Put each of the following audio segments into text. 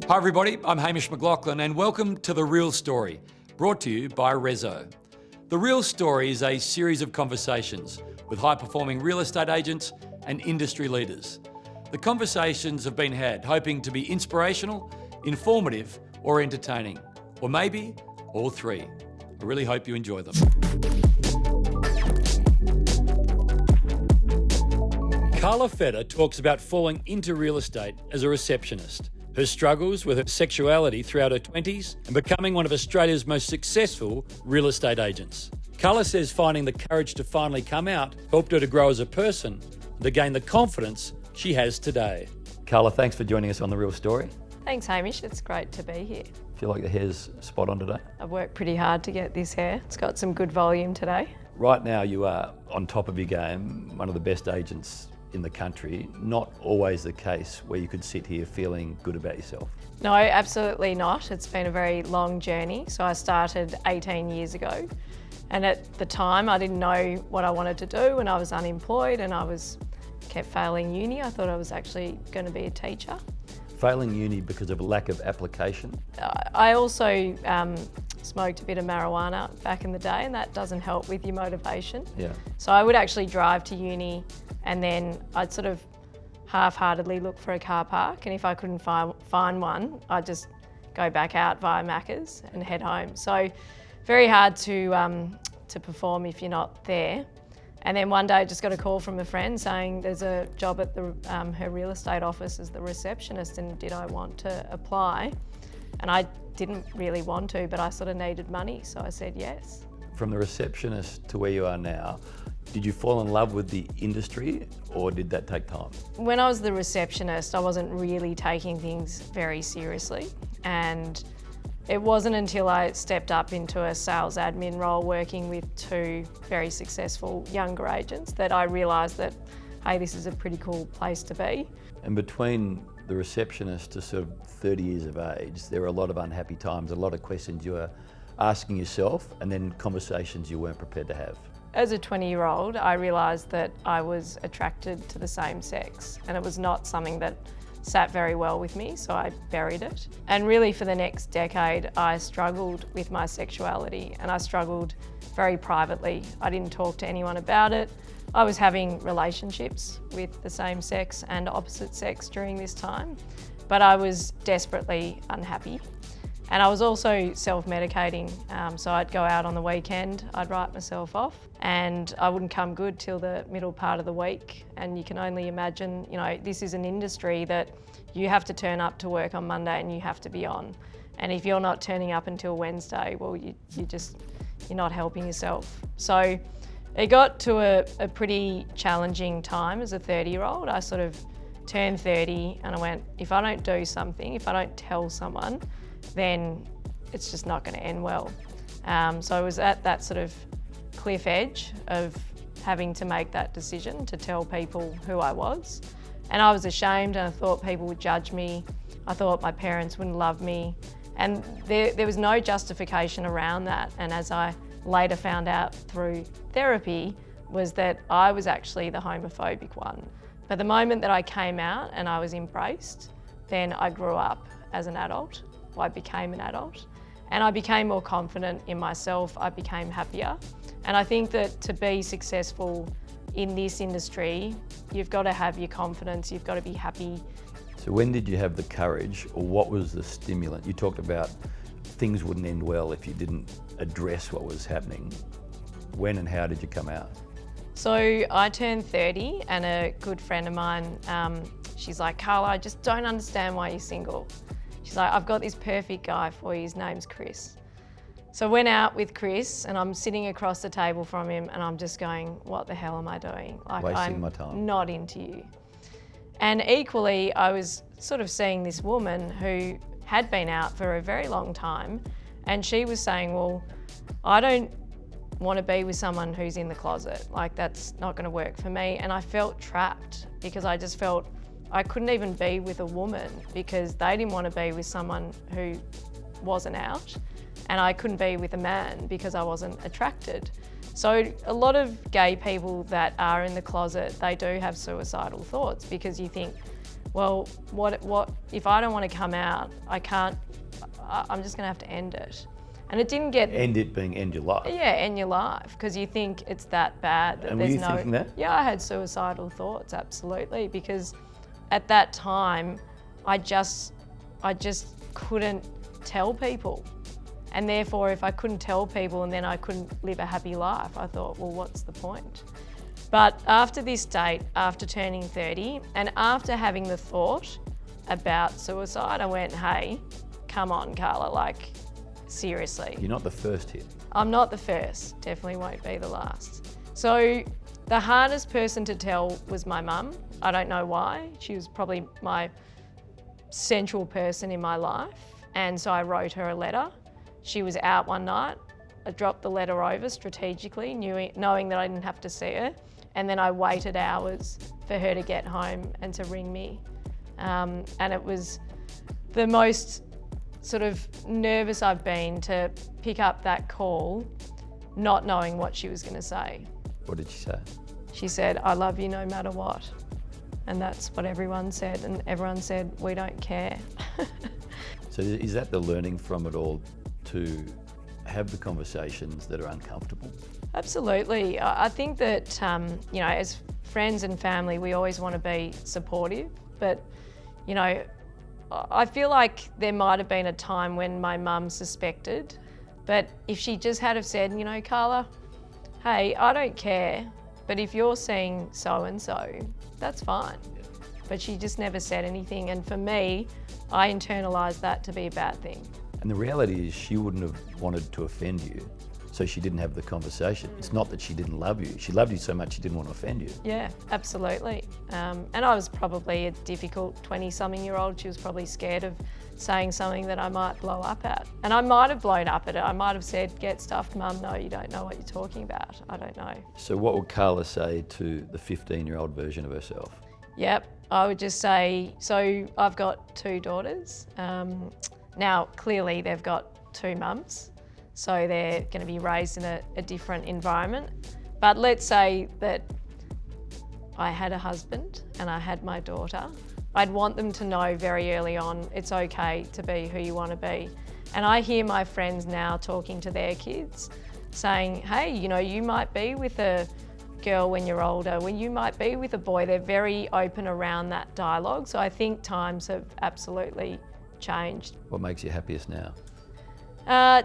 Hi everybody, I'm Hamish McLachlan and welcome to The Real Story, brought to you by RESO. The Real Story is a series of conversations with high-performing real estate agents and industry leaders. The conversations have been had hoping to be inspirational, informative or entertaining, or maybe all three. I really hope you enjoy them. Carla Fetter talks about falling into real estate as a receptionist, her struggles with her sexuality throughout her 20s, and becoming one of Australia's most successful real estate agents. Carla says finding the courage to finally come out helped her to grow as a person and to gain the confidence she has today. Carla, thanks for joining us on The Real Story. Thanks, Hamish. It's great to be here. Feel like the hair's spot on today? I've worked pretty hard to get this hair. It's got some good volume today. Right now you are on top of your game, one of the best agents in the country. Not always the case where you could sit here feeling good about yourself. No, absolutely not. It's been a very long journey. So I started 18 years ago, and at the time I didn't know what I wanted to do, and I was unemployed and kept failing uni. I thought I was actually going to be a teacher. Failing uni because of a lack of application? I also smoked a bit of marijuana back in the day, and that doesn't help with your motivation. Yeah. So I would actually drive to uni and then I'd sort of half-heartedly look for a car park, and if I couldn't find one, I'd just go back out via Macca's and head home. So very hard to perform if you're not there. And then one day I just got a call from a friend saying there's a job at her real estate office as the receptionist, and did I want to apply? And I didn't really want to, but I sort of needed money, so I said yes. From the receptionist to where you are now, did you fall in love with the industry or did that take time? When I was the receptionist, I wasn't really taking things very seriously, and it wasn't until I stepped up into a sales admin role working with two very successful younger agents that I realised that, hey, this is a pretty cool place to be. And between the receptionist to sort of 30 years of age, there were a lot of unhappy times, a lot of questions you were asking yourself, and then conversations you weren't prepared to have. As a 20-year-old, I realised that I was attracted to the same sex, and it was not something that sat very well with me, so I buried it. And really for the next decade, I struggled with my sexuality, and I struggled very privately. I didn't talk to anyone about it. I was having relationships with the same sex and opposite sex during this time, but I was desperately unhappy. And I was also self-medicating, so I'd go out on the weekend, I'd write myself off, and I wouldn't come good till the middle part of the week. And you can only imagine, this is an industry that you have to turn up to work on Monday and you have to be on. And if you're not turning up until Wednesday, well, you're not helping yourself. So it got to a pretty challenging time as a 30-year-old. I sort of turned 30 and I went, if I don't do something, if I don't tell someone, then it's just not going to end well. So I was at that sort of cliff edge of having to make that decision to tell people who I was. And I was ashamed, and I thought people would judge me. I thought my parents wouldn't love me. And there was no justification around that. And as I later found out through therapy, was that I was actually the homophobic one. But the moment that I came out and I was embraced, then I grew up as an adult. I became an adult, and I became more confident in myself. I became happier. And I think that to be successful in this industry, you've got to have your confidence, you've got to be happy. So when did you have the courage, or what was the stimulant? You talked about things wouldn't end well if you didn't address what was happening. When and how did you come out? So I turned 30, and a good friend of mine, she's like, Carla, I just don't understand why you're single. She's like, I've got this perfect guy for you, his name's Chris. So I went out with Chris, and I'm sitting across the table from him, and I'm just going, what the hell am I doing? Like, wasting my time. I'm not into you. And equally, I was sort of seeing this woman who had been out for a very long time, and she was saying, well, I don't want to be with someone who's in the closet. Like, that's not going to work for me. And I felt trapped because I just felt I couldn't even be with a woman because they didn't want to be with someone who wasn't out, and I couldn't be with a man because I wasn't attracted. So a lot of gay people that are in the closet, they do have suicidal thoughts because you think, well, what if I don't want to come out, I'm just going to have to end it. And it didn't get... End it being end your life? Yeah, end your life, because you think it's that bad that and there's were you thinking that? Yeah, I had suicidal thoughts, absolutely, because at that time, I just couldn't tell people. And therefore, if I couldn't tell people and then I couldn't live a happy life, I thought, well, what's the point? But after this date, after turning 30, and after having the thought about suicide, I went, hey, come on, Carla, like, seriously. You're not the first here. I'm not the first, definitely won't be the last. So the hardest person to tell was my mum. I don't know why. She was probably my central person in my life. And so I wrote her a letter. She was out one night. I dropped the letter over strategically, knowing that I didn't have to see her. And then I waited hours for her to get home and to ring me. And it was the most sort of nervous I've been to pick up that call, not knowing what she was going to say. What did she say? She said, I love you no matter what. And that's what everyone said. And everyone said, we don't care. So is that the learning from it all, to have the conversations that are uncomfortable? Absolutely. I think that, you know, as friends and family, we always want to be supportive. But, you know, I feel like there might have been a time when my mum suspected, but if she just had have said, you know, Carla, hey, I don't care, but if you're seeing so-and-so, that's fine. Yeah. But she just never said anything. And for me, I internalised that to be a bad thing. And the reality is she wouldn't have wanted to offend you, so she didn't have the conversation. It's not that she didn't love you. She loved you so much she didn't want to offend you. Yeah, absolutely. And I was probably a difficult 20-something-year-old. She was probably scared of saying something that I might blow up at. And I might have blown up at it. I might have said, get stuffed, Mum. No, you don't know what you're talking about. I don't know. So what would Carla say to the 15-year-old version of herself? Yep, I would just say, so I've got 2 daughters. Now, clearly they've got 2 mums, so they're going to be raised in a different environment. But let's say that I had a husband and I had my daughter. I'd want them to know very early on it's okay to be who you want to be. And I hear my friends now talking to their kids saying, hey, you know, you might be with a girl when you're older, when you might be with a boy. They're very open around that dialogue. So I think times have absolutely changed. What makes you happiest now?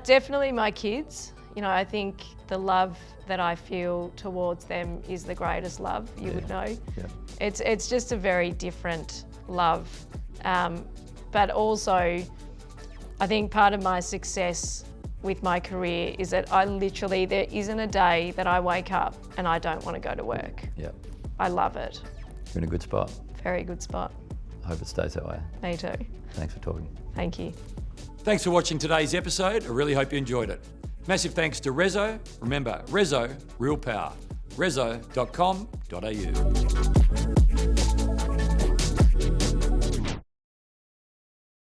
Definitely my kids. You know, I think the love that I feel towards them is the greatest love, you would know. Yeah. It's just a very different love. But also, I think part of my success with my career is that there isn't a day that I wake up and I don't want to go to work. Yeah. I love it. You're in a good spot. Very good spot. I hope it stays that way. Me too. Thanks for talking. Thank you. Thanks for watching today's episode. I really hope you enjoyed it. Massive thanks to RESO. Remember, RESO, real power. reso.com.au.